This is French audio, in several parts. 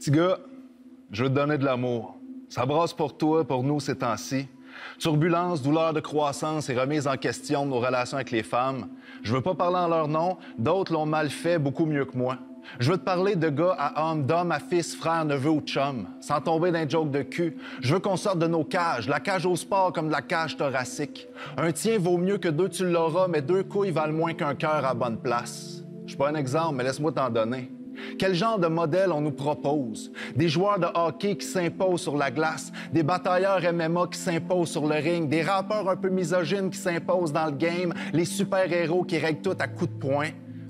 Petit gars, je veux te donner de l'amour. Ça brasse pour toi, pour nous ces temps-ci. Turbulence, douleur de croissance et remise en question de nos relations avec les femmes. Je veux pas parler en leur nom, d'autres l'ont mal fait beaucoup mieux que moi. Je veux te parler de gars à homme, d'homme à fils, frère, neveu ou chum, sans tomber dans un joke de cul. Je veux qu'on sorte de nos cages, la cage au sport comme de la cage thoracique. Un tien vaut mieux que deux, tu l'auras, mais deux couilles valent moins qu'un cœur à bonne place. Je suis pas un exemple, mais laisse-moi t'en donner. Quel genre de modèle on nous propose? Des joueurs de hockey qui s'imposent sur la glace, des batailleurs MMA qui s'imposent sur le ring, des rappeurs un peu misogynes qui s'imposent dans le game, les super-héros qui règlent tout à coups de poing.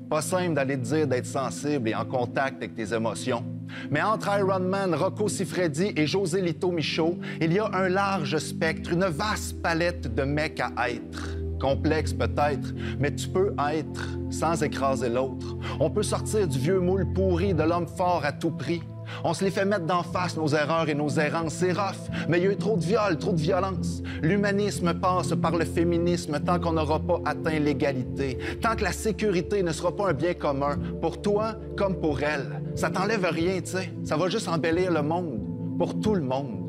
Pas simple d'aller te dire d'être sensible et en contact avec tes émotions. Mais entre Iron Man, Rocco Siffredi et José Lito Michaud, il y a un large spectre, une vaste palette de mecs à être. Complexe peut-être, mais tu peux être sans écraser l'autre. On peut sortir du vieux moule pourri de l'homme fort à tout prix. On se les fait mettre d'en face, nos erreurs et nos errances. C'est rough, mais il y a eu trop de viols, trop de violence. L'humanisme passe par le féminisme tant qu'on n'aura pas atteint l'égalité. Tant que la sécurité ne sera pas un bien commun, pour toi comme pour elle. Ça t'enlève rien, tu sais. Ça va juste embellir le monde, pour tout le monde.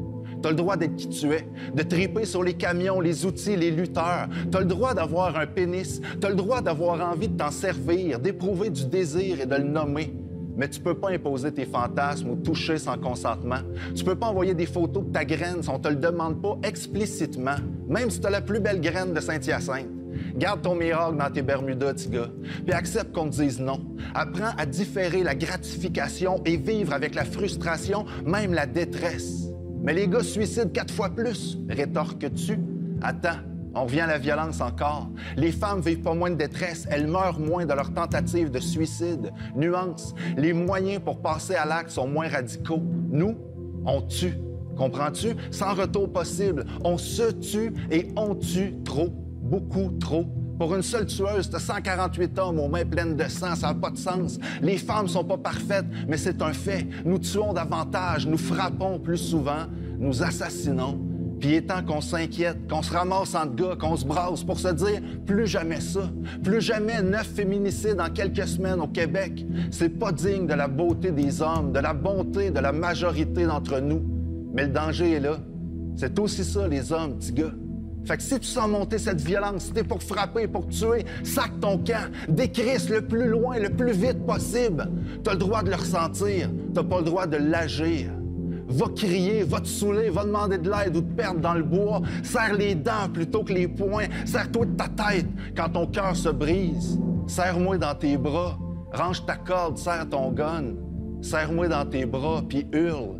T'as le droit d'être qui tu es, de triper sur les camions, les outils, les lutteurs. T'as le droit d'avoir un pénis. T'as le droit d'avoir envie de t'en servir, d'éprouver du désir et de le nommer. Mais tu peux pas imposer tes fantasmes ou toucher sans consentement. Tu peux pas envoyer des photos de ta graine si on te le demande pas explicitement, même si t'as la plus belle graine de Saint-Hyacinthe. Garde ton miracle dans tes Bermudas, petit gars, puis accepte qu'on te dise non. Apprends à différer la gratification et vivre avec la frustration, même la détresse. Mais les gars se suicident 4 fois plus, rétorques-tu? Attends, on revient à la violence encore. Les femmes vivent pas moins de détresse, elles meurent moins de leur tentative de suicide. Nuance, les moyens pour passer à l'acte sont moins radicaux. Nous, on tue. Comprends-tu? Sans retour possible. On se tue et on tue trop, beaucoup trop. Pour une seule tueuse, t'as 148 hommes aux mains pleines de sang, ça n'a pas de sens. Les femmes sont pas parfaites, mais c'est un fait. Nous tuons davantage, nous frappons plus souvent, nous assassinons. Puis il est temps qu'on s'inquiète, qu'on se ramasse entre gars, qu'on se brasse pour se dire plus jamais ça. Plus jamais 9 féminicides en quelques semaines au Québec. C'est pas digne de la beauté des hommes, de la bonté de la majorité d'entre nous. Mais le danger est là. C'est aussi ça, les hommes, petits gars. Fait que si tu sens monter cette violence, si t'es pour frapper, pour tuer, sac ton camp, décrisse le plus loin, le plus vite possible. T'as le droit de le ressentir, t'as pas le droit de l'agir. Va crier, va te saouler, va demander de l'aide ou te perdre dans le bois. Serre les dents plutôt que les poings. Serre-toi de ta tête quand ton cœur se brise. Serre-moi dans tes bras. Range ta corde, serre ton gun. Serre-moi dans tes bras, puis hurle,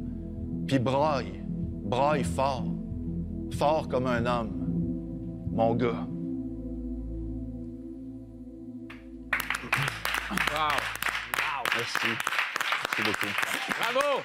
puis braille. Braille fort. Fort comme un homme. Mon gars. Wow! Wow! Merci. Merci beaucoup. Bravo!